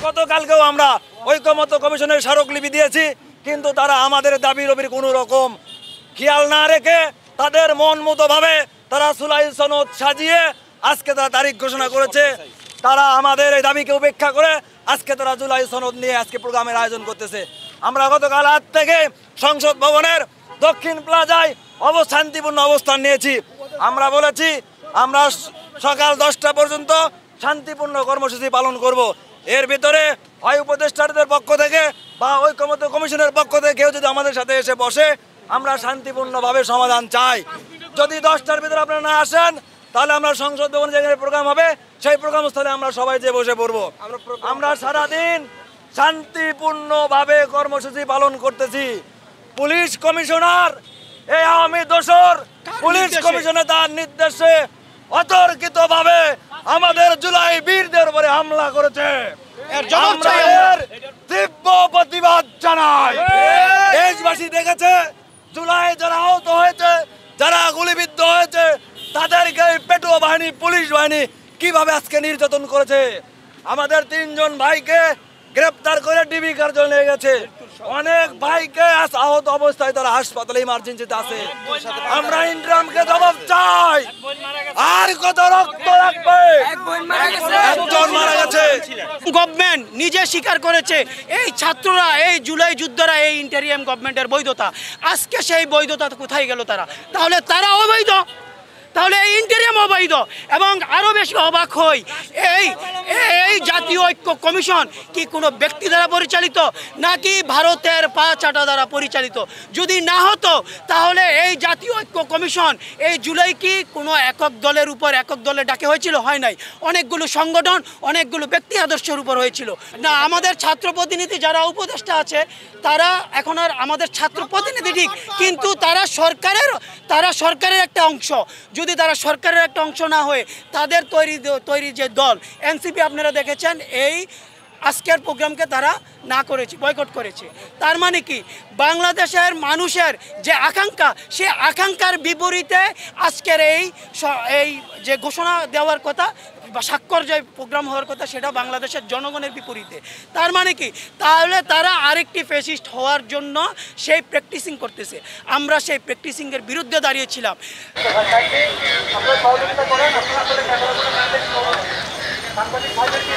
গতকালকেও আমরা ঐকমত্য কমিশনের স্মারকলিপি দিয়েছি, কিন্তু তারা আমাদের দাবি রবির কোনো রকম খেয়াল না রেখে তাদের মন মতো ভাবে তারা জুলাই সনদ সাজিয়ে আজকে তারা তারিখ ঘোষণা করেছে। তারা আমাদের এই দাবিকে উপেক্ষা করে আজকে তারা জুলাই সনদ নিয়ে আজকে প্রোগ্রামের আয়োজন করতেছে। আমরা গতকাল রাত থেকে সংসদ ভবনের দক্ষিণ প্লাজায় শান্তিপূর্ণ অবস্থান নিয়েছি। আমরা বলেছি আমরা সকাল 10টা পর্যন্ত শান্তিপূর্ণ কর্মসূচি পালন করব। এর ভিতরে হয় উপদেষ্টাদের পক্ষ থেকে বা ঐকমত্য কমিশনের পক্ষ থেকে কেউ যদি আমাদের সাথে এসে বসে, আমরা শান্তিপূর্ণভাবে সমাধান চাই। যদি 10টার ভিতরে আপনারা না আসেন, তাহলে আমরা সংসদ ভবনে যেখানে প্রোগ্রাম হবে সেই প্রোগ্রাম স্থলে আমরা সবাই যে বসে পড়বো। আমরা সারাদিন শান্তিপূর্ণভাবে কর্মসূচি পালন করতেছি। পুলিশ কমিশনার এই আওয়ামী দোসর পুলিশ কমিশনে তার নির্দেশে অতর্কিতভাবে আমাদের জুলাই বীরদের উপরে হামলা করেছে। আমরা এর তীব্র প্রতিবাদ জানাই। দেশবাসী দেখেছে জুলাই যারা আহত হয়েছে, যারা গুলিবিদ্ধ হয়েছে, তাদেরকে পেটুয়া বাহিনী পুলিশ বাহিনী কিভাবে আজকে নির্যাতন করেছে। আমাদের 3 জন ভাইকে গ্রেপ্তার করে ডিবি কার্যালয়ে নিয়ে গেছে। অনেক ভাইকে আহত অবস্থায় তারা হাসপাতালে ইমার্জেন্সিতে আছে। আমরা ইন্দ্রামকে জবাব চাই। আর কত রক্ত লাগবে? একজন মারা গেছে। গভর্নমেন্ট নিজে স্বীকার করেছে এই ছাত্ররা, এই জুলাই যুদ্ধরা এই ইন্টারিয়াম গভর্নমেন্টের বৈধতা। আজকে সেই বৈধতা কোথায় গেল? তাহলে তারা অবৈধ, তাহলে এই ইন্টারিয়াম অবৈধ। এবং আরও বেশি অবাক হই, এই জাতীয় ঐক্য কমিশন কি কোনো ব্যক্তি দ্বারা পরিচালিত নাকি ভারতের 5 আটা দ্বারা পরিচালিত? যদি না হতো তাহলে এই জাতীয় ঐক্য কমিশন এই জুলাই কি কোনো একক দলের উপর, একক দলের ডাকে হয়েছিল? হয় নাই। অনেকগুলো সংগঠন, অনেকগুলো ব্যক্তি আদর্শের উপর হয়েছিল। না, আমাদের ছাত্র প্রতিনিধি যারা উপদেষ্টা আছে তারা এখন আর আমাদের ছাত্র প্রতিনিধি ঠিক, কিন্তু তারা সরকারের একটা অংশ। যদি তারা সরকারের একটা অংশ না হয়ে তাদের তৈরি যে দল এনসিপি, আপনারা দেখেছেন এই আজকের প্রোগ্রামকে তারা না করেছে, বয়কট করেছে। তার মানে কি বাংলাদেশের মানুষের যে আকাঙ্ক্ষা, সে আকাঙ্ক্ষার বিপরীতে আজকের এই যে ঘোষণা দেওয়ার কথা বা স্বাক্ষর যে প্রোগ্রাম হওয়ার কথা, সেটা বাংলাদেশের জনগণের বিপরীতে। তার মানে কি তাহলে তারা আরেকটি ফ্যাসিস্ট হওয়ার জন্য সেই প্র্যাকটিসিং করতেছে। আমরা সেই প্র্যাকটিসিংয়ের বিরুদ্ধে দাঁড়িয়েছিলাম। সাংবাদিক ভাইদেরকে